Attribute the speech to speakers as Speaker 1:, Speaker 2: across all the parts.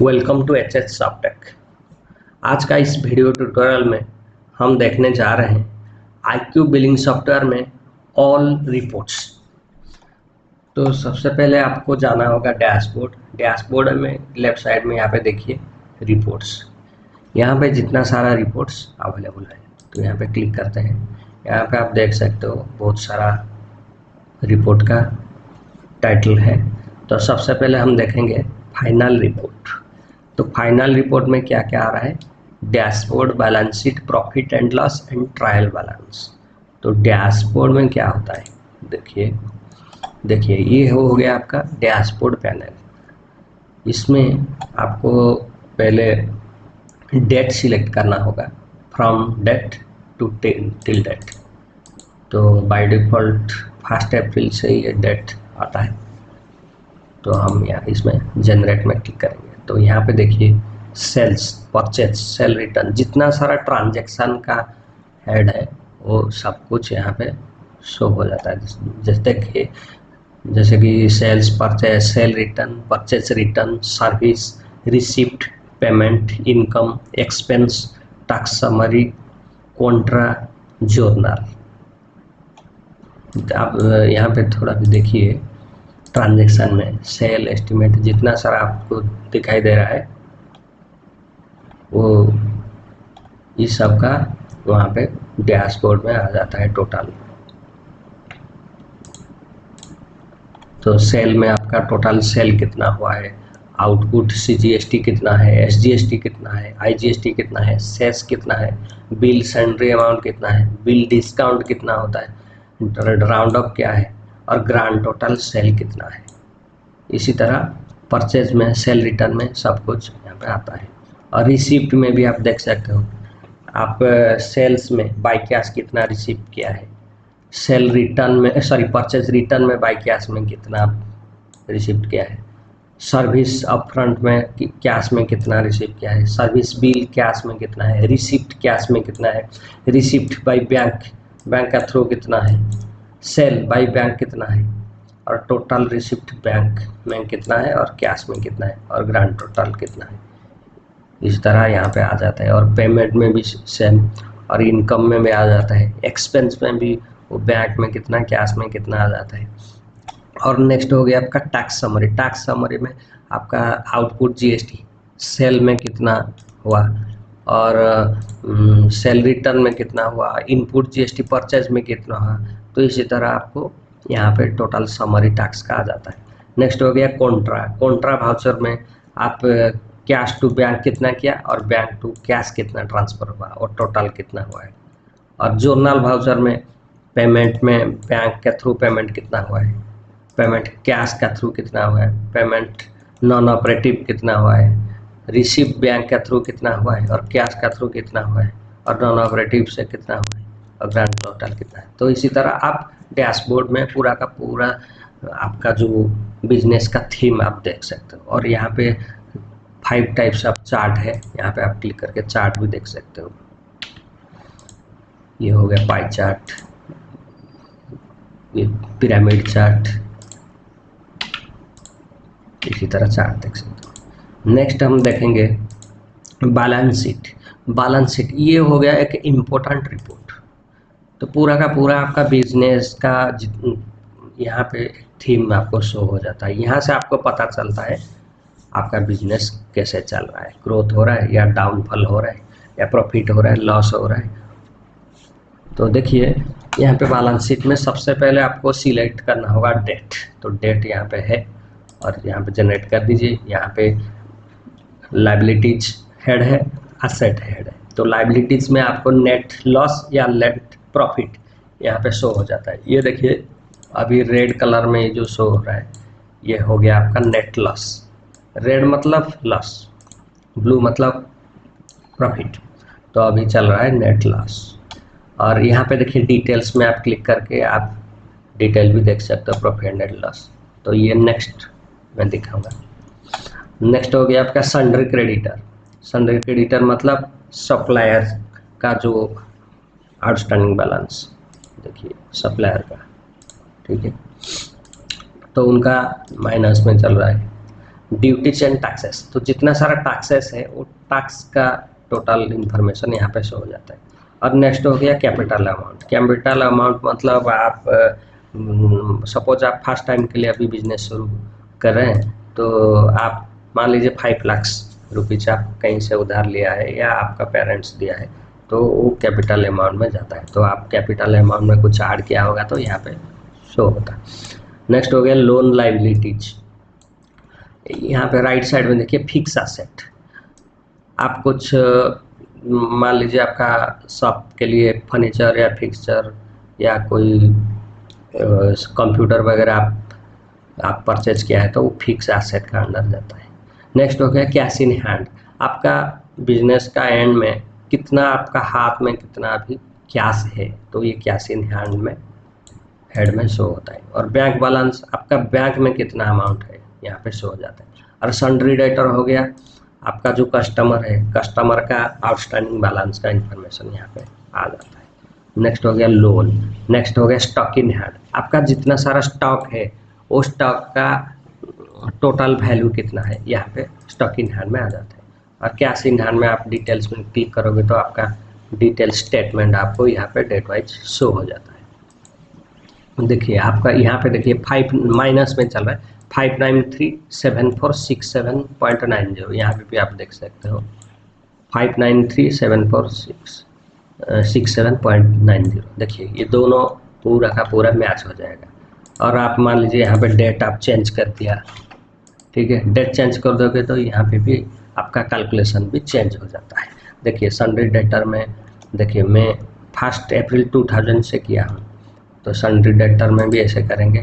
Speaker 1: Welcome to H H Softtech. आज का इस वीडियो ट्यूटोरियल में हम देखने जा रहे हैं आईक्यू बिलिंग सॉफ्टवेयर में ऑल रिपोर्ट्स। तो सबसे पहले आपको जाना होगा डैशबोर्ड। डैशबोर्ड में लेफ्ट साइड में यहाँ पे देखिए रिपोर्ट्स। यहाँ पे जितना सारा रिपोर्ट्स अवेलेबल है तो यहाँ पे क्लिक करते हैं। यहाँ पे आप देख सकते हो बहुत सारा रिपोर्ट का टाइटल है। तो सबसे पहले हम देखेंगे फाइनल रिपोर्ट। तो फाइनल रिपोर्ट में क्या क्या आ रहा है? Dashboard, balance sheet, profit and loss and trial balance. तो डैशबोर्ड में क्या होता है देखिए ये हो गया आपका डैशबोर्ड पैनल। इसमें आपको पहले डेट सिलेक्ट करना होगा, from date to till date. तो बाय डिफ़ॉल्ट 1 अप्रैल से ये डेट आता है, तो हम यहाँ इसमें जनरेट में क्लिक करेंगे। तो यहाँ पे देखिए सेल्स, परचेज, सेल रिटर्न, जितना सारा ट्रांजैक्शन का हेड है वो सब कुछ यहाँ पे शो हो जाता है। जैसे कि sales, purchase, sale return, purchase return, service, receipt, payment, income, expense, tax summary, contra, journal. आप यहाँ पे थोड़ा भी देखिए ट्रांजैक्शन में सेल एस्टिमेट जितना सारा आपको दिखाई दे रहा है वो इस सब का वहाँ पे डैशबोर्ड में आ जाता है टोटल। तो सेल में आपका टोटल सेल कितना हुआ है, आउटपुट सीजीएसटी कितना है, एसजीएसटी कितना है, आईजीएसटी कितना है, सेस कितना है, बिल सैलरी अमाउंट कितना है, बिल डिस्काउंट कितना होता है, राउंड अप क्या है और ग्रांड टोटल सेल कितना है। इसी तरह परचेज में, सेल रिटर्न में सब कुछ यहाँ पे आता है। और रिसिप्ट में भी आप देख सकते हो, आप सेल्स में बाय कैश कितना रिसीव किया है, सेल रिटर्न में परचेज रिटर्न में बाय कैश में कितना रिसीव किया है, सर्विस अपफ्रंट में कैश में कितना रिसीव किया है, सर्विस बिल कैश में कितना है, रिसिप्ट कैश में कितना है, रिसिप्ट बाय बैंक का थ्रू कितना है, सेल बाय बैंक कितना है, और टोटल रिसिप्ट बैंक में कितना है और कैश में कितना है और ग्रांड टोटल कितना है। इस तरह यहाँ पे आ जाता है। और पेमेंट में भी सेम, और इनकम में भी आ जाता है, एक्सपेंस में भी वो बैंक में कितना, कैश में कितना आ जाता है। और नेक्स्ट हो गया आपका टैक्स समरी। टैक्स समरी में आपका आउटपुट जीएसटी सेल में कितना हुआ और सेल रिटर्न में कितना हुआ, इनपुट जीएसटी परचेज में कितना हुआ। तो इसी तरह आपको यहाँ पे टोटल समरी टैक्स का आ जाता है। नेक्स्ट हो गया कॉन्ट्रा वाउचर में आप कैश टू बैंक कितना किया और बैंक टू कैश कितना ट्रांसफर हुआ और टोटल कितना हुआ है। और जर्नल वाउचर में पेमेंट में बैंक के थ्रू पेमेंट कितना हुआ है, पेमेंट कैश का थ्रू कितना हुआ है, पेमेंट नॉन ऑपरेटिव कितना हुआ है, रिसिप्ट बैंक के थ्रू कितना हुआ है और कैश का थ्रू कितना हुआ है और नॉन ऑपरेटिव से कितना हुआ है और ग्रांड टोटल कितना है। तो इसी तरह आप डैशबोर्ड में पूरा का पूरा आपका जो बिजनेस का थीम आप देख सकते हो। और यहाँ पे 5 टाइप्स ऑफ चार्ट है, यहाँ पे आप क्लिक करके चार्ट भी देख सकते हो। ये हो गया पाई चार्ट, ये पिरामिड चार्ट, इसी तरह चार्ट देख सकते हो। नेक्स्ट हम देखेंगे बैलेंस शीट। बैलेंस शीट ये हो गया एक इम्पोर्टेंट रिपोर्ट। तो पूरा का पूरा आपका बिजनेस का यहाँ पे थीम आपको शो हो जाता है। यहाँ से आपको पता चलता है आपका बिजनेस कैसे चल रहा है, ग्रोथ हो रहा है या डाउनफॉल हो रहा है या प्रॉफिट हो रहा है, लॉस हो रहा है। तो देखिए यहाँ पे बैलेंस शीट में सबसे पहले आपको सिलेक्ट करना होगा डेट। तो डेट यहाँ पे है और यहाँ पे जनरेट कर दीजिए। यहाँ पे लायबिलिटीज हेड है, असेट हेड है। तो लायबिलिटीज में आपको नेट लॉस या नेट प्रॉफिट यहाँ पे शो हो जाता है। ये देखिए अभी रेड कलर में जो शो हो रहा है ये हो गया आपका नेट लॉस। रेड मतलब लॉस, ब्लू मतलब प्रॉफिट। तो अभी चल रहा है नेट लॉस। और यहाँ पे देखिए डिटेल्स में आप क्लिक करके आप डिटेल भी देख सकते हो प्रॉफिट एंड नेट लॉस। तो ये नेक्स्ट मैं दिखाऊंगा। नेक्स्ट हो गया आपका सन्ड्री क्रेडिटर। सन्ड्री क्रेडिटर मतलब सप्लायर का जो आउटस्टैंडिंग बैलेंस, देखिए सप्लायर का, ठीक है, तो उनका माइनस में चल रहा है। ड्यूटीज एंड टैक्सेस, तो जितना सारा टैक्सेस है वो टैक्स का टोटल इंफॉर्मेशन यहाँ पे शो हो जाता है। और नेक्स्ट हो गया कैपिटल अमाउंट। कैपिटल अमाउंट मतलब आप सपोज आप फर्स्ट टाइम के लिए अभी बिजनेस शुरू कर रहे हैं, तो आप मान लीजिए 5 लाख रुपीज आप कहीं से उधार लिया है या आपका पेरेंट्स दिया है, तो वो कैपिटल अमाउंट में जाता है। तो आप कैपिटल अमाउंट में कुछ ऐड किया होगा तो यहाँ पे शो होता है। नेक्स्ट हो गया लोन लाइबिलिटीज। यहाँ पे राइट साइड में देखिए फिक्स एसेट। आप कुछ मान लीजिए आपका शॉप के लिए फर्नीचर या फिक्सचर या कोई कंप्यूटर वगैरह आप परचेज किया है तो वो फिक्स एसेट का अंडर जाता है। नेक्स्ट हो गया कैश इन हैंड। आपका बिजनेस का एंड में कितना आपका हाथ में कितना अभी कैश है, तो ये कैश इन हैंड में हेड में शो होता है। और बैंक बैलेंस, आपका बैंक में कितना अमाउंट है यहाँ पे शो हो जाता है। और सन्ड्री डेटर हो गया, आपका जो कस्टमर है, कस्टमर का आउटस्टैंडिंग बैलेंस का इंफॉर्मेशन यहाँ पे आ जाता है। नेक्स्ट हो गया लोन। नेक्स्ट हो गया स्टॉक इन हैंड। आपका जितना सारा स्टॉक है वो स्टॉक का टोटल वैल्यू कितना है, यहाँ पे स्टॉक इन हैंड में आ जाता है। और कैश इन हैंड में आप डिटेल्स में क्लिक करोगे तो आपका डिटेल स्टेटमेंट आपको यहाँ पे डेट वाइज शो हो जाता है। देखिए आपका यहाँ पे देखिए 5 माइनस में चल रहा है, 5937467.90, यहाँ पे भी आप देख सकते हो 5937467.90। देखिए ये दोनों पूरा का पूरा मैच हो जाएगा। और आप मान लीजिए यहाँ पे डेट आप चेंज कर दिया, ठीक है, डेट चेंज कर दोगे तो यहाँ पे भी आपका कैलकुलेशन भी चेंज हो जाता है। देखिए सन्ड्री डेटर में देखिए मैं 1 अप्रैल 2000 से किया हूँ, तो सन्ड्री डेटर में भी ऐसे करेंगे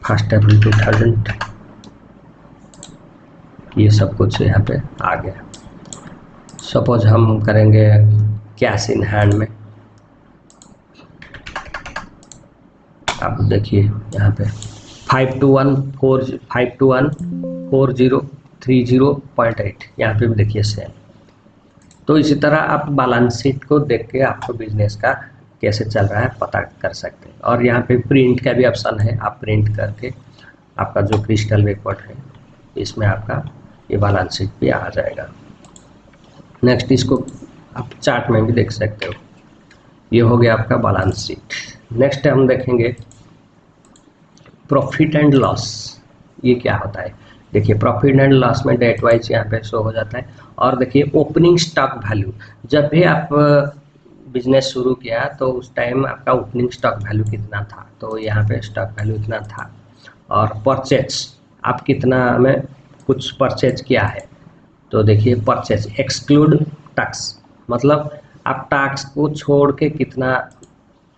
Speaker 1: 1 अप्रैल 2000, ये सब कुछ यहाँ पे आ गया। सपोज हम करेंगे कैश इन हैंड में, आप देखिए यहाँ पे 5214030.8, यहाँ पे भी देखिए सेल। तो इसी तरह आप बैलेंस शीट को देख के आपको बिजनेस का कैसे चल रहा है पता कर सकते हैं। और यहाँ पे प्रिंट का भी ऑप्शन है, आप प्रिंट करके आपका जो क्रिस्टल रिपोर्ट है इसमें आपका ये बैलेंस शीट भी आ जाएगा। नेक्स्ट इसको आप चार्ट में भी देख सकते हो। ये हो गया आपका बैलेंस शीट। नेक्स्ट हम देखेंगे प्रॉफिट एंड लॉस। ये क्या होता है, देखिए प्रॉफिट एंड लॉस में डेट वाइज यहाँ पे शो हो जाता है। और देखिए ओपनिंग स्टॉक वैल्यू, जब भी आप बिजनेस शुरू किया तो उस टाइम आपका ओपनिंग स्टॉक वैल्यू कितना था, तो यहाँ पे स्टॉक वैल्यू इतना था। और परचेज, आप कितना में कुछ परचेज किया है, तो देखिए परचेज एक्सक्लूड टैक्स, मतलब आप टैक्स को छोड़ के कितना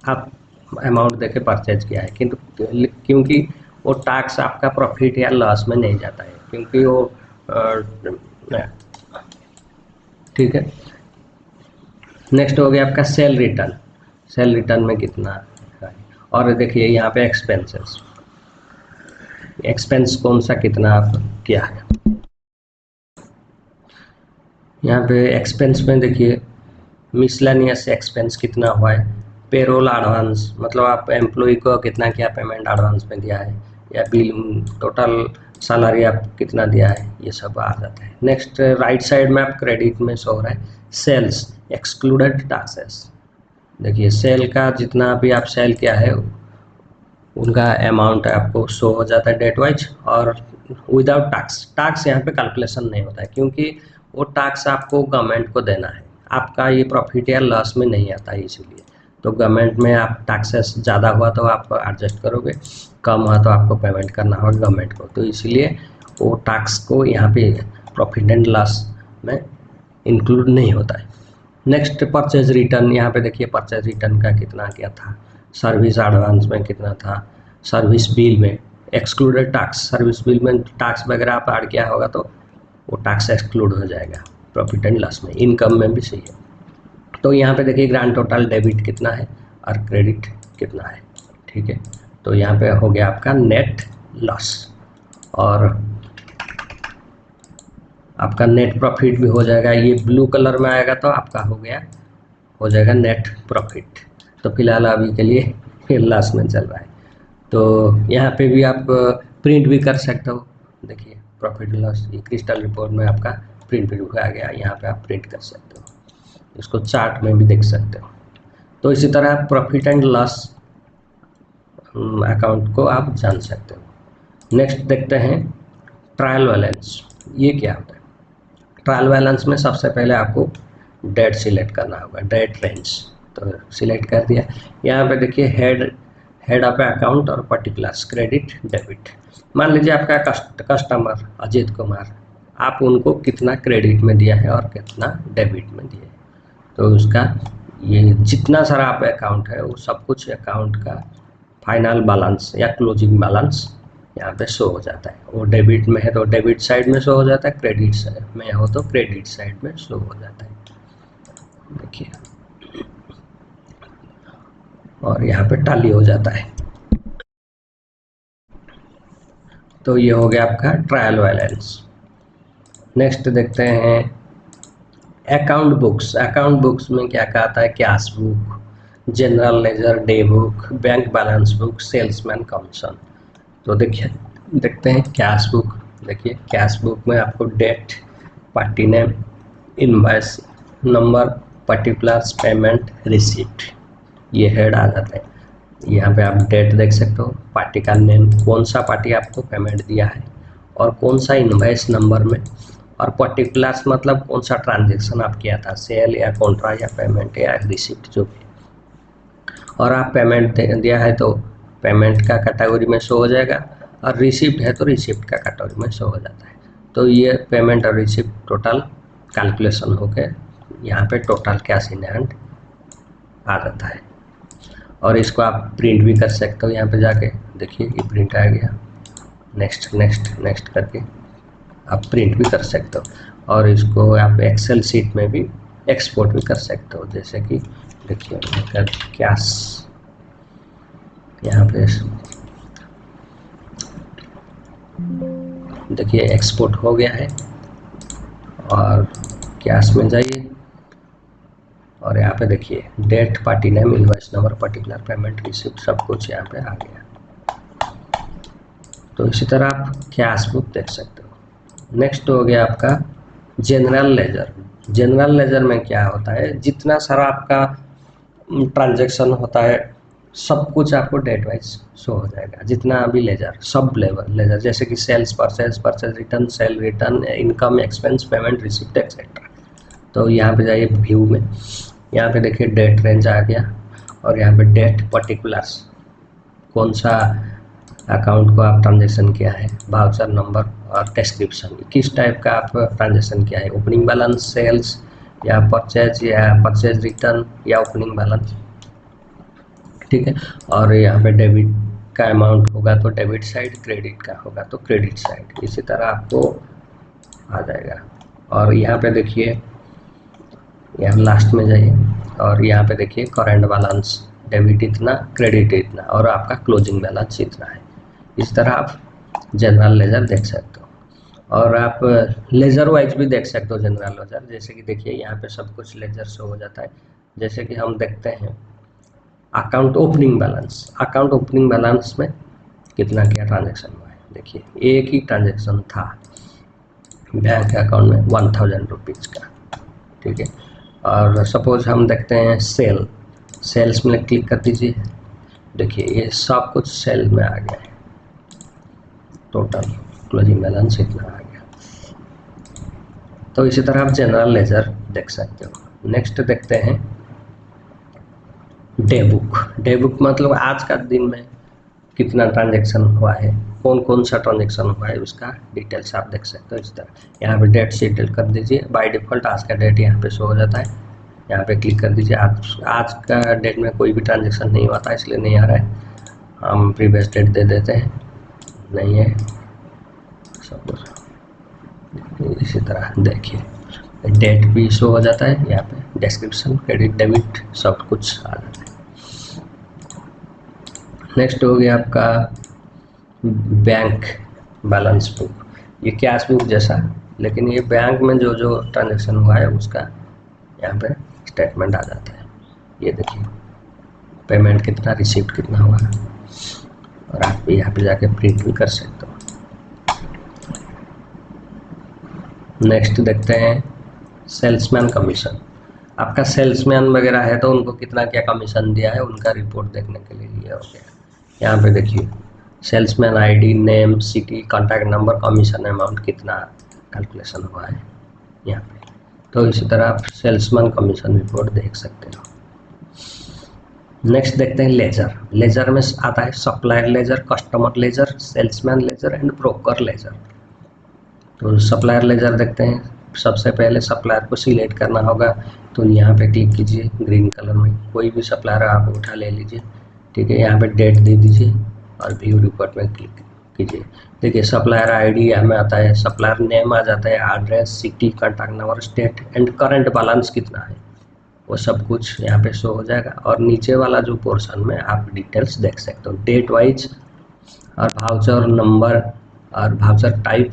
Speaker 1: आप अमाउंट देके परचेज किया है, किंतु क्योंकि वो टैक्स आपका प्रॉफिट या लॉस में नहीं जाता है, क्योंकि वो ठीक है। नेक्स्ट हो गया आपका सेल रिटर्न। सेल रिटर्न में कितना है, और देखिए यहाँ पे एक्सपेंसेस, एक्सपेंस कौन सा कितना आप किया है। यहाँ पे एक्सपेंस में देखिए मिसलेनियस एक्सपेंस कितना हुआ है, पेरोल एडवांस, मतलब आप एम्प्लॉय को कितना क्या पेमेंट एडवांस में दिया है, या बिल टोटल सैलरी आप कितना दिया है, ये सब आ जाता है। नेक्स्ट राइट साइड में आप क्रेडिट में शो हो रहा है सेल्स एक्सक्लूडेड टैक्सेस। देखिए सेल का जितना भी आप सेल किया है उनका अमाउंट आपको शो हो जाता है डेट वाइज, और विदाउट टैक्स। टैक्स यहाँ पे कैलकुलेशन नहीं होता है, क्योंकि वो टैक्स आपको गवर्नमेंट को देना है, आपका ये प्रॉफिट या लॉस में नहीं आता है, इसीलिए। तो गवर्नमेंट में आप टैक्सेस ज़्यादा हुआ तो आप एडजस्ट करोगे, कम हुआ तो आपको पेमेंट करना होगा गवर्नमेंट को, तो इसलिए वो टैक्स को यहाँ पे प्रॉफिट एंड लॉस में इंक्लूड नहीं होता है। नेक्स्ट परचेज रिटर्न, यहाँ पे देखिए परचेज रिटर्न का कितना क्या था, सर्विस एडवांस में कितना था, सर्विस बिल में एक्सक्लूडेड टैक्स, सर्विस बिल में टैक्स वगैरह आप ऐड किया होगा तो वो टैक्स एक्सक्लूड हो जाएगा प्रॉफिट एंड लॉस में। इनकम में भी सही है। तो यहाँ पे देखिए ग्रांड टोटल डेबिट कितना है और क्रेडिट कितना है, ठीक है। तो यहाँ पे हो गया आपका नेट लॉस, और आपका नेट प्रॉफिट भी हो जाएगा। ये ब्लू कलर में आएगा तो आपका हो जाएगा नेट प्रॉफिट। तो फिलहाल अभी के लिए लॉस में चल रहा है। तो यहाँ पे भी आप प्रिंट भी कर सकते हो, देखिए प्रॉफिट लॉस ये क्रिस्टल रिपोर्ट में आपका प्रिंट भी आ गया, यहाँ पे आप प्रिंट कर सकते हो, इसको चार्ट में भी देख सकते हो। तो इसी तरह आप प्रॉफिट एंड लॉस अकाउंट को आप जान सकते हो। नेक्स्ट देखते हैं ट्रायल बैलेंस। ये क्या होता है? ट्रायल बैलेंस में सबसे पहले आपको डेट सिलेक्ट करना होगा, डेट रेंज। तो सिलेक्ट कर दिया, यहाँ पे देखिए हेड ऑफ अकाउंट और पर्टिकुलर्स क्रेडिट डेबिट। मान लीजिए आपका कस्टमर अजीत कुमार, आप उनको कितना क्रेडिट में दिया है और कितना डेबिट में दिया है, तो उसका ये जितना सारा आप अकाउंट है वो सब कुछ अकाउंट का फाइनल बैलेंस या क्लोजिंग बैलेंस यहाँ पे शो हो जाता है। वो डेबिट में है तो डेबिट साइड में शो हो जाता है, क्रेडिट साइड में हो तो क्रेडिट साइड में शो हो जाता है। देखिए और यहाँ पे टाली हो जाता है। तो ये हो गया आपका ट्रायल बैलेंस। नेक्स्ट देखते हैं अकाउंट बुक्स। अकाउंट बुक्स में क्या क्या आता है? Cash book, general ledger, day book, bank balance book, salesman commission. तो देखिए देखते हैं कैश बुक। देखिए कैश बुक में आपको date, party name, invoice number, particulars, payment, receipt, ये हेड आ जाता है। यहाँ पे आप डेट देख सकते हो, पार्टी का नेम, कौन सा पार्टी आपको पेमेंट दिया है और कौन सा इनवॉइस नंबर में, और पर्टिकुलर्स मतलब कौन सा ट्रांजेक्शन आप किया था, सेल या कॉन्ट्रा या पेमेंट या रिसिप्ट जो भी। और आप पेमेंट दिया है तो पेमेंट का कैटेगरी में शो हो जाएगा, और रिसिप्ट है तो रिसिप्ट का कैटेगरी में शो हो जाता है। तो ये पेमेंट और रिसिप्ट टोटल कैलकुलेशन होकर यहाँ पे टोटल कैश इन हैंड आ जाता है। और इसको आप प्रिंट भी कर सकते हो, यहाँ पे जाके देखिए ये प्रिंट आ गया। नेक्स्ट नेक्स्ट नेक्स्ट करके आप प्रिंट भी कर सकते हो, और इसको आप एक्सेल सीट में भी एक्सपोर्ट भी कर सकते हो। जैसे कि देखिए कैश यहाँ पे देखिए एक्सपोर्ट हो गया है, और कैश में जाइए और यहाँ पे देखिए date, party name, invoice number, particular, payment, receipt सब कुछ यहाँ पे आ गया। तो इसी तरह आप कैश बुक देख सकते हो। नेक्स्ट हो गया आपका जनरल लेजर। जनरल लेजर में क्या होता है? जितना सारा आपका ट्रांजैक्शन होता है सब कुछ आपको डेट वाइज शो हो जाएगा। जितना भी लेजर, सब लेजर, जैसे कि sales, purchase return, sale return, income, expense, payment, receipt etcetera. तो यहाँ पे जाइए व्यू में, यहाँ पे देखिए डेट रेंज आ गया, और यहाँ पे डेट, पर्टिकुलर्स, कौन सा अकाउंट को आप ट्रांजैक्शन किया है, वाउचर नंबर, और डिस्क्रिप्शन, किस टाइप का आप ट्रांजैक्शन किया है, ओपनिंग बैलेंस, सेल्स या परचेज रिटर्न या ओपनिंग बैलेंस, ठीक है। और यहाँ पे डेबिट का अमाउंट होगा तो डेबिट साइड, क्रेडिट का होगा तो क्रेडिट साइड, इसी तरह आपको आ जाएगा। और यहाँ पे देखिए, यहाँ लास्ट में जाइए और यहाँ पे देखिए करंट बैलेंस, डेबिट इतना, क्रेडिट इतना, और आपका क्लोजिंग बैलेंस इतना है। इस तरह आप जनरल लेजर देख सकते हो, और आप लेजर वाइज भी देख सकते हो जनरल लेजर। जैसे कि देखिए यहाँ पे सब कुछ लेजर शो हो जाता है। जैसे कि हम देखते हैं account opening balance. Account opening balance में कितना क्या ट्रांजैक्शन हुआ है, देखिए एक ही ट्रांजैक्शन था बैंक अकाउंट में 1000 रुपीज़ का, ठीक है। और सपोज हम देखते हैं सेल्स में क्लिक कर दीजिए, देखिए ये सब कुछ सेल में आ गया है, टोटल क्लोजिंग बैलेंस इतना आ गया। तो इसी तरह आप जनरल लेजर देख सकते हो। नेक्स्ट देखते हैं डे बुक। डे बुक मतलब आज का दिन में कितना ट्रांजैक्शन हुआ है, कौन कौन सा ट्रांजैक्शन हुआ है, उसका डिटेल्स आप देख सकते हो। इस तरह यहाँ पे डेट सेटल कर दीजिए, बाय डिफ़ॉल्ट आज का डेट यहाँ पे शो हो जाता है। यहाँ पे क्लिक कर दीजिए, आज का डेट में कोई भी ट्रांजैक्शन नहीं हुआ था इसलिए नहीं आ रहा है, हम प्रीवियस डेट दे देते हैं, नहीं है सब कुछ। इसी तरह देखिए डेट भी शो हो जाता है, यहाँ पे डिस्क्रिप्शन, क्रेडिट, डेबिट सब कुछ आ जाता है। नेक्स्ट हो गया आपका बैंक बैलेंस बुक। ये कैश बुक जैसा, लेकिन ये बैंक में जो जो ट्रांजैक्शन हुआ है उसका यहाँ पे स्टेटमेंट आ जाता है। ये देखिए पेमेंट कितना, रिसिप्ट कितना हुआ, और आप यहाँ पे जाके प्रिंट भी कर सकते हो। नेक्स्ट देखते हैं सेल्समैन कमीशन। आपका सेल्समैन वगैरह है तो उनको कितना क्या कमीशन दिया है उनका रिपोर्ट देखने के लिए ये हो गया। यहाँ पे देखिए salesman ID, name, city, contact number, commission amount कितना कैलकुलेशन हुआ है यहाँ पे। तो इसी तरह आप सेल्समैन कमीशन रिपोर्ट देख सकते हो। नेक्स्ट देखते हैं लेजर। लेजर में आता है supplier ledger, customer ledger, salesman ledger and broker ledger. तो सप्लायर लेजर देखते हैं। सबसे पहले सप्लायर को सिलेक्ट करना होगा, तो यहाँ पे क्लिक कीजिए ग्रीन कलर में, कोई भी सप्लायर आप उठा ले लीजिए, ठीक है। यहाँ पे डेट दे दीजिए और व्यू रिपोर्ट में क्लिक कीजिए। देखिए सप्लायर आईडी यहाँ में आता है, सप्लायर नेम आ जाता है, address, city, contact number, state and current balance कितना है वो सब कुछ यहाँ पे शो हो जाएगा। और नीचे वाला जो पोर्शन में आप डिटेल्स देख सकते हो, डेट वाइज और वाउचर नंबर और वाउचर टाइप,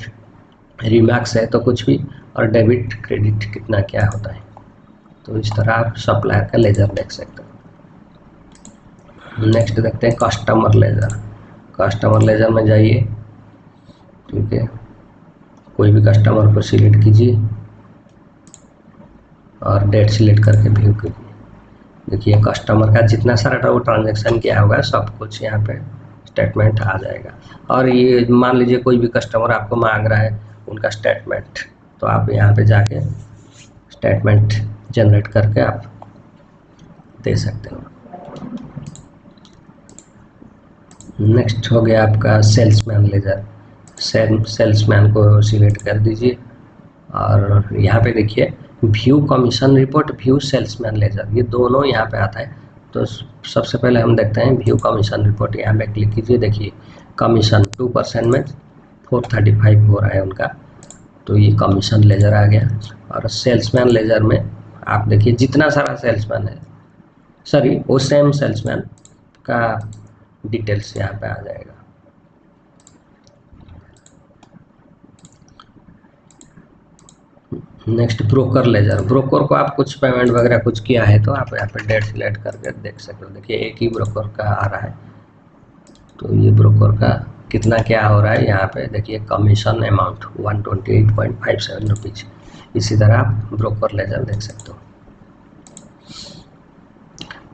Speaker 1: रिमैक्स है तो कुछ भी, और डेबिट क्रेडिट कितना क्या होता है। तो इस तरह आप सप्लायर का लेजर देख सकते हो। नेक्स्ट देखते हैं कस्टमर लेजर। कस्टमर लेजर में जाइए, ठीक है, कोई भी कस्टमर को सिलेक्ट कीजिए और डेट सिलेक्ट करके व्यू कीजिए। देखिए कस्टमर का जितना सारा वो ट्रांजैक्शन किया होगा सब कुछ यहाँ पे स्टेटमेंट आ जाएगा। और ये मान लीजिए कोई भी कस्टमर आपको मांग रहा है उनका स्टेटमेंट, तो आप यहाँ पे जाके स्टेटमेंट जनरेट करके आप दे सकते हो। नेक्स्ट हो गया आपका सेल्समैन लेजर। सेल्समैन को सिलेक्ट कर दीजिए और यहाँ पे देखिए view commission report, view salesman ledger, ये दोनों यहाँ पे आता है। तो सबसे पहले हम देखते हैं व्यू कमीशन रिपोर्ट। यहाँ पे क्लिक कीजिए, देखिए कमीशन 2% में 435 हो रहा है उनका, तो ये कमीशन लेजर आ गया। और सेल्समैन लेजर में आप देखिए जितना सारा सेल्समैन है, सॉरी वो सेम सेल्समैन का डिटेल्स यहाँ पे आ जाएगा। Next broker laser. ब्रोकर को आप कुछ पेमेंट वगैरह कुछ किया है तो आप यहाँ पे डेट सिलेक्ट करके देख सकते हो। देखिए एक ही ब्रोकर का आ रहा है, तो ये ब्रोकर का कितना क्या हो रहा है यहाँ पे देखिए, कमीशन अमाउंट 128.57 रुपीज़। इसी तरह आप ब्रोकर लेजर देख सकते हो।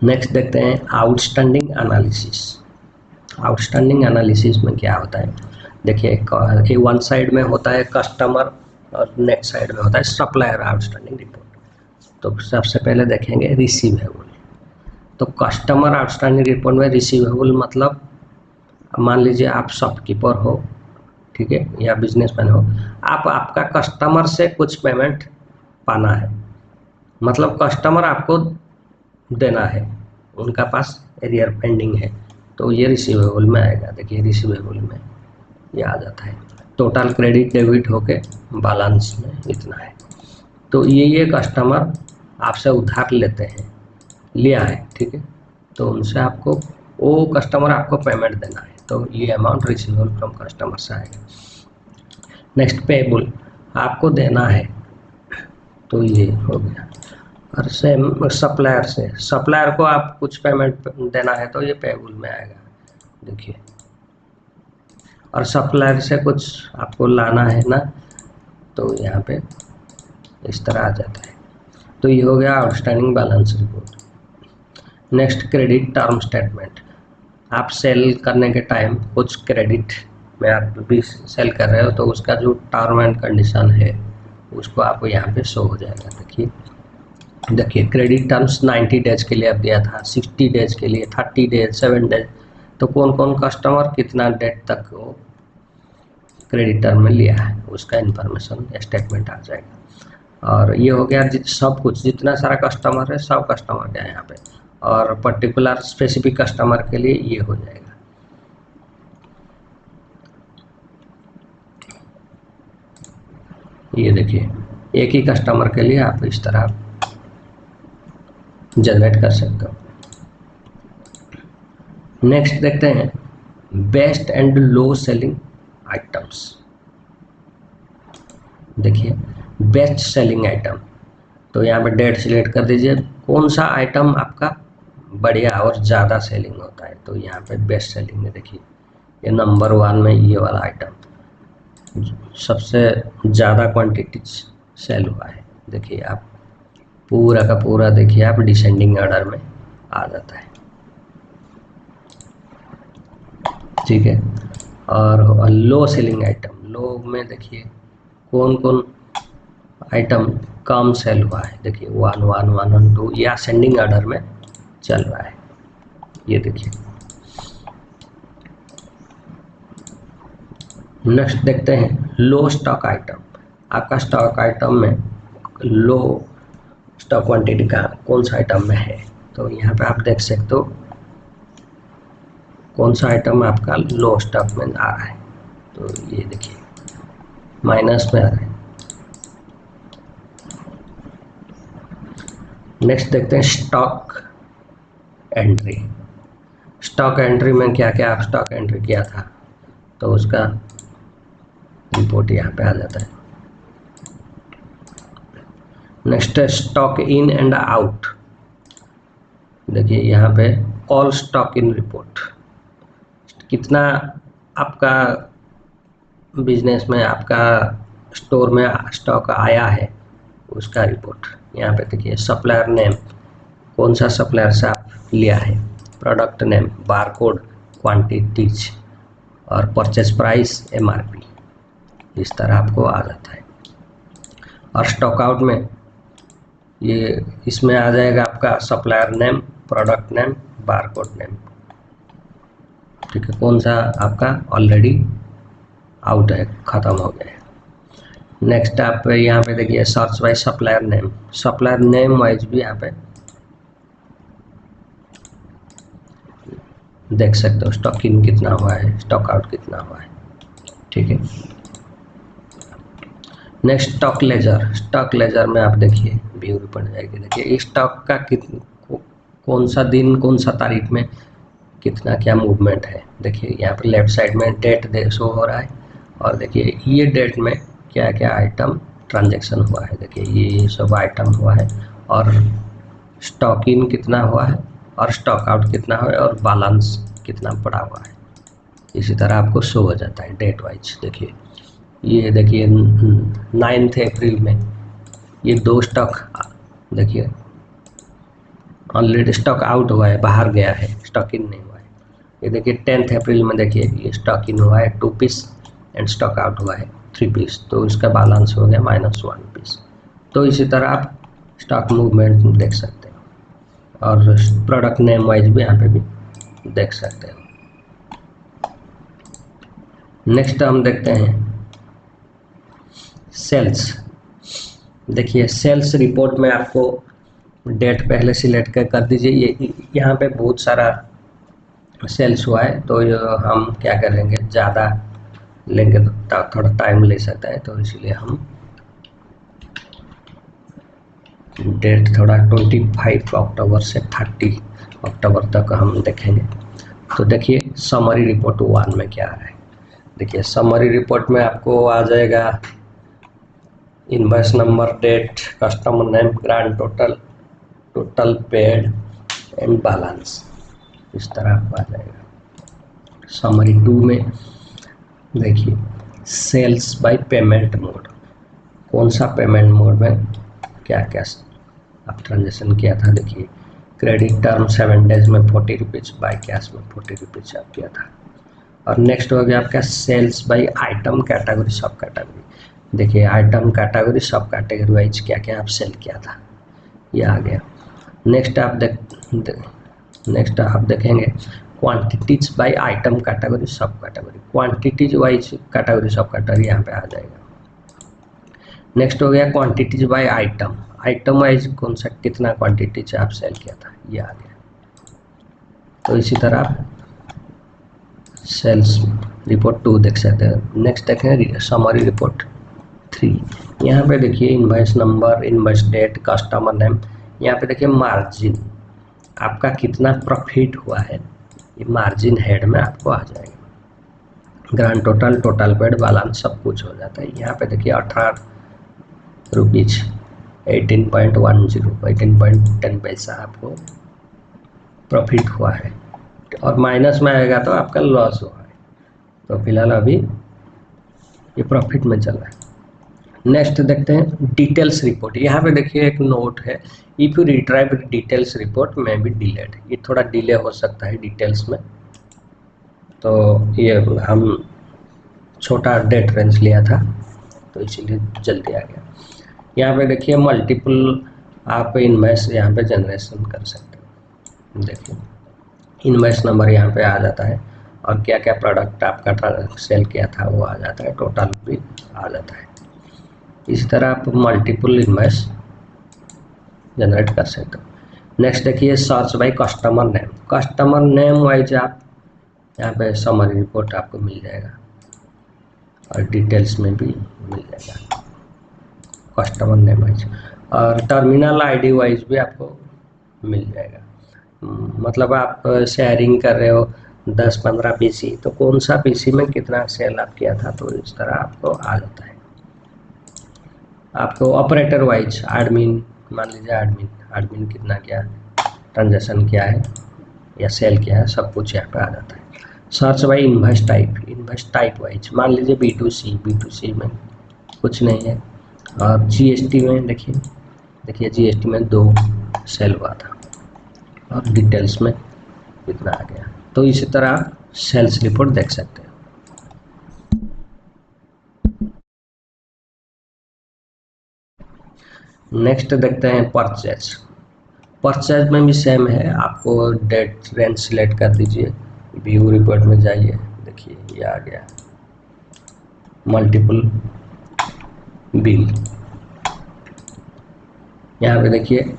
Speaker 1: नेक्स्ट देखते हैं आउटस्टैंडिंग एनालिसिस। आउटस्टैंडिंग एनालिसिस में क्या होता है, देखिए वन साइड में होता है कस्टमर और नेक्स्ट साइड में होता है सप्लायर आउटस्टैंडिंग रिपोर्ट। तो सबसे पहले देखेंगे रिसीवेबल। तो कस्टमर आउटस्टैंडिंग रिपोर्ट में रिसीवेबल मतलब मान लीजिए आप शॉपकीपर हो, ठीक है, या बिजनेसमैन हो, आपका कस्टमर से कुछ पेमेंट पाना है, मतलब कस्टमर आपको देना है, उनका पास एरियर पेंडिंग है, तो ये रिसीवेबल में आएगा। देखिए रिसीवेबल में ये आ जाता है, टोटल क्रेडिट डेबिट होके बैलेंस में इतना है। तो ये कस्टमर आपसे उधार लेते हैं, लिया है, ठीक है, तो उनसे आपको वो कस्टमर आपको पेमेंट देना है, तो ये अमाउंट रिसीवेबल फ्रॉम कस्टमर से आएगा। नेक्स्ट पेबल, आपको देना है, तो ये हो गया। और सेम सप्लायर से, सप्लायर को आप कुछ पेमेंट देना है तो ये पेबल में आएगा, देखिए। और सप्लायर से कुछ आपको लाना है ना, तो यहाँ पे इस तरह आ जाता है। तो ये हो गया outstanding balance report. Next credit term statement. आप सेल करने के टाइम कुछ क्रेडिट में आप भी सेल कर रहे हो तो उसका जो टर्म एंड कंडीशन है उसको आपको यहाँ पे शो हो जाएगा। देखिए क्रेडिट टर्म्स 90 डेज के लिए आप दिया था, 60 डेज के लिए, 30 डेज, 7 डेज, तो कौन कौन कस्टमर कितना डेट तक वो क्रेडिट टर्म में लिया है उसका इन्फॉर्मेशन स्टेटमेंट आ जाएगा। और ये हो गया सब कुछ, जितना सारा कस्टमर है सब कस्टमर का यहाँ पे, और पर्टिकुलर स्पेसिफिक कस्टमर के लिए ये हो जाएगा। ये देखिए एक ही कस्टमर के लिए आप इस तरह जनरेट कर सकते हो। नेक्स्ट देखते हैं best and low selling items. देखिए बेस्ट सेलिंग आइटम, तो यहाँ पे डेट सिलेक्ट कर दीजिए, कौन सा आइटम आपका बढ़िया और ज़्यादा सेलिंग होता है, तो यहाँ पे बेस्ट सेलिंग में देखिए ये नंबर 1 में ये वाला आइटम, सबसे ज़्यादा क्वांटिटी सेल हुआ है। देखिए आप पूरा का पूरा देखिए आप डिसेंडिंग ऑर्डर में आ जाता है, ठीक है। और लो सेलिंग आइटम, लो में देखिए कौन कौन आइटम कम सेल हुआ है। देखिए 1 1 1 1 2 या असेंडिंग ऑर्डर में चल रहा है, ये देखिए। नेक्स्ट देखते हैं लो स्टॉक आइटम। आपका स्टॉक आइटम में लो स्टॉक क्वांटिटी का कौन सा आइटम में है, तो यहाँ पे आप देख सकते हो कौन सा आइटम आपका लो स्टॉक में आ रहा है। तो ये देखिए माइनस में आ रहा है। नेक्स्ट देखते हैं स्टॉक एंट्री। स्टॉक एंट्री में क्या क्या आप स्टॉक एंट्री किया था, तो उसका रिपोर्ट यहाँ पे आ जाता है। नेक्स्ट है स्टॉक इन एंड आउट। देखिए यहाँ पे ऑल स्टॉक इन रिपोर्ट, कितना आपका बिजनेस में आपका स्टोर में स्टॉक आया है उसका रिपोर्ट। यहाँ पे देखिए सप्लायर नेम, कौन सा सप्लायर से आप लिया है, प्रोडक्ट नेम, बारकोड, क्वांटिटीज और परचेज प्राइस, एमआरपी, इस तरह आपको आ जाता है। और स्टॉक आउट में ये इसमें आ जाएगा आपका supplier name, product name, barcode name, ठीक है, कौन सा आपका ऑलरेडी आउट है, ख़त्म हो गया है। नेक्स्ट आप यहाँ पे देखिए search by supplier name, supplier name wise भी यहाँ पे देख सकते हो स्टॉक इन कितना हुआ है, स्टॉक आउट कितना हुआ है, ठीक है। Next stock ledger. Stock ledger में आप देखिए व्यू रिपोर्ट जाएगी। देखिए स्टॉक का कौन सा दिन कौन सा तारीख में कितना क्या मूवमेंट है। देखिए यहाँ पर लेफ्ट साइड में डेट शो हो रहा है, और देखिए ये डेट में क्या क्या आइटम ट्रांजैक्शन हुआ है। देखिए ये सब आइटम हुआ है, और स्टॉक इन कितना हुआ है, और स्टॉक आउट कितना हुआ है, और बैलेंस कितना पड़ा हुआ है। इसी तरह आपको शो हो जाता है डेट वाइज। देखिए ये देखिए 9 अप्रैल में ये 2 स्टॉक देखिए ऑलरेडी स्टॉक आउट हुआ है, बाहर गया है, स्टॉक इन नहीं हुआ है। ये देखिए 10 अप्रैल में देखिए ये स्टॉक इन हुआ है 2 पीस एंड स्टॉक आउट हुआ है 3 पीस, तो इसका बैलेंस हो गया -1 पीस। तो इसी तरह आप स्टॉक मूवमेंट देख सकते हो, और प्रोडक्ट नेम वाइज भी यहाँ पे भी देख सकते हो। नेक्स्ट हम देखते हैं सेल्स। देखिए सेल्स रिपोर्ट में आपको डेट पहले सिलेक्ट कर दीजिए। ये यहाँ पे बहुत सारा सेल्स हुआ है, तो हम क्या करेंगे, ज़्यादा लेंगे तो थोड़ा टाइम ले सकता है, तो इसलिए हम डेट थोड़ा 25 अक्टूबर से 30 अक्टूबर तक हम देखेंगे। तो देखिए समरी रिपोर्ट 1 में क्या है। देखिए समरी रिपोर्ट में आपको आ जाएगा invoice number, date, customer name, grand total, total paid and balance, इस तरह आपको आ जाएगा। समरी 2 में देखिए सेल्स बाय पेमेंट मोड, कौन सा पेमेंट मोड में क्या क्या आप ट्रांजेक्शन किया था। देखिए क्रेडिट टर्म 7 डेज में 40 रुपीज़, बाय कैश में 40 रुपीज़ आप किया था। और नेक्स्ट हो गया आपका सेल्स बाय आइटम कैटेगरी, सब कैटेगरी। देखिए आइटम कैटेगरी, सब कैटेगरी वाइज क्या क्या आप सेल किया था, ये आ गया। नेक्स्ट आप देखेंगे क्वांटिटीज बाय आइटम कैटेगरी, सब कैटेगरी, क्वांटिटीज वाइज कैटेगरी सब कैटेगरी यहाँ पे आ जाएगा। नेक्स्ट हो गया quantities by item, item wise कौन सा कितना क्वांटिटीज आप सेल किया था, ये आ गया। तो इसी तरह आप सेल्स रिपोर्ट 2 देख सकते हैं। नेक्स्ट देखें समरी रिपोर्ट 3। यहाँ पे देखिए invoice number, invoice date, customer name, यहाँ पे देखिए मार्जिन, आपका कितना प्रॉफिट हुआ है, ये मार्जिन हेड में आपको आ जाएगा। Grand total, total paid, balance सब कुछ हो जाता है। यहाँ पे देखिए 18 रुपीज़ 18.10 पैसा आपको प्रॉफिट हुआ है, और माइनस में आएगा तो आपका लॉस हुआ है। तो फिलहाल अभी ये प्रॉफिट में चल रहा है। नेक्स्ट देखते हैं डिटेल्स रिपोर्ट। यहाँ पे देखिए एक नोट है, if you retrieve details report में बी डिलेड, ये थोड़ा डिले हो सकता है डिटेल्स में, तो ये हम छोटा डेट रेंज लिया था तो इसीलिए जल्दी आ गया। यहाँ पे देखिए मल्टीपल आप इनवॉइस यहाँ पे जनरेशन कर सकते हो। देखिए इनवॉइस नंबर यहाँ पे आ जाता है और क्या क्या प्रोडक्ट आपका सेल किया था वो आ जाता है, टोटल भी आ जाता है। इस तरह आप मल्टीपल इनवॉइस जनरेट कर सकते हो। नेक्स्ट देखिए search by customer name. Customer name wise आप यहाँ पे समरी रिपोर्ट आपको मिल जाएगा और डिटेल्स में भी मिल जाएगा कस्टमर नेम वाइज, और टर्मिनल आईडी वाइज भी आपको मिल जाएगा। मतलब आप शेयरिंग कर रहे हो 10-15 पीसी, तो कौन सा पीसी में कितना सेल आप किया था, तो इस तरह आपको आ जाता है। आपको ऑपरेटर वाइज एडमिन, मान लीजिए एडमिन कितना किया, ट्रांजैक्शन क्या है या सेल क्या है, सब कुछ यहाँ पे आ जाता है। Search by invoice type wise, मान लीजिए B2C में कुछ नहीं है, और GST में देखिए GST में 2 सेल हुआ था और डिटेल्स में कितना आ गया, तो इसी तरह आप सेल्स रिपोर्ट देख सकते हैं। नेक्स्ट देखते हैं परचेज में भी सेम है, आपको डेट रेंज सिलेक्ट कर दीजिए, व्यू रिपोर्ट में जाइए, देखिए ये आ गया मल्टीपल बिल। यहाँ पे देखिए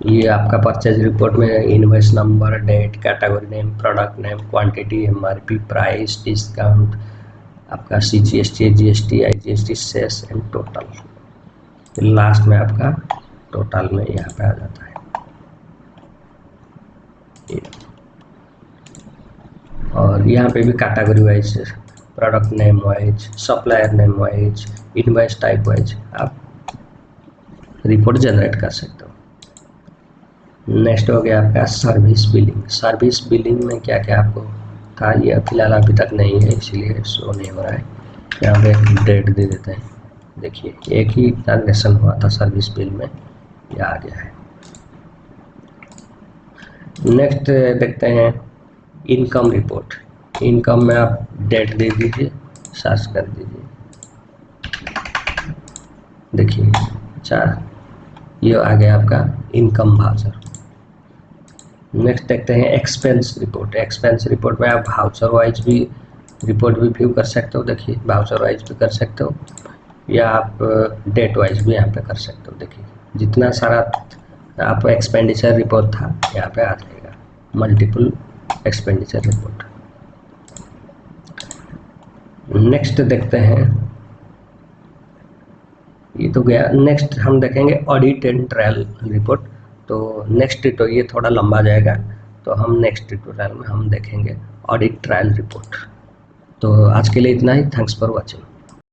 Speaker 1: ये आपका परचेज रिपोर्ट में invoice number, date, category name, product name, quantity, MRP, price, discount, आपका CGST, GST, IGST, cess and total. Last में आपका टोटल में यहाँ पे आ जाता है। और यहाँ पे भी category wise, product name wise, supplier name wise, invoice type wise आप रिपोर्ट जनरेट कर सकते हो। नेक्स्ट हो गया आपका सर्विस बिलिंग में क्या क्या आपको था, ये फिलहाल अभी तक नहीं है इसलिए शो नहीं हो रहा है। यहाँ पे एक डेट दे देते हैं, देखिए एक ही ट्रांजेक्शन हुआ था सर्विस बिल में, ये आ गया है। नेक्स्ट देखते हैं इनकम रिपोर्ट। इनकम में आप डेट दे दीजिए, सर्च कर दीजिए, देखिए अच्छा ये आ गया आपका इनकम वाउचर। नेक्स्ट देखते हैं एक्सपेंस रिपोर्ट में आप वाउचर वाइज भी रिपोर्ट भी व्यू कर सकते हो, देखिए वाउचर वाइज भी कर सकते हो या आप डेट वाइज भी यहाँ पे कर सकते हो। देखिए जितना सारा आप एक्सपेंडिचर रिपोर्ट था यहाँ पे आ जाएगा, मल्टीपल एक्सपेंडिचर रिपोर्ट। नेक्स्ट देखते हैं, ये तो गया। नेक्स्ट हम देखेंगे ऑडिट एंड ट्रायल रिपोर्ट। तो नेक्स्ट तो ये थोड़ा लंबा जाएगा, तो हम नेक्स्ट ट्यूटोरियल में हम देखेंगे ऑडिट ट्रायल रिपोर्ट। तो आज के लिए इतना ही, थैंक्स फॉर वॉचिंग।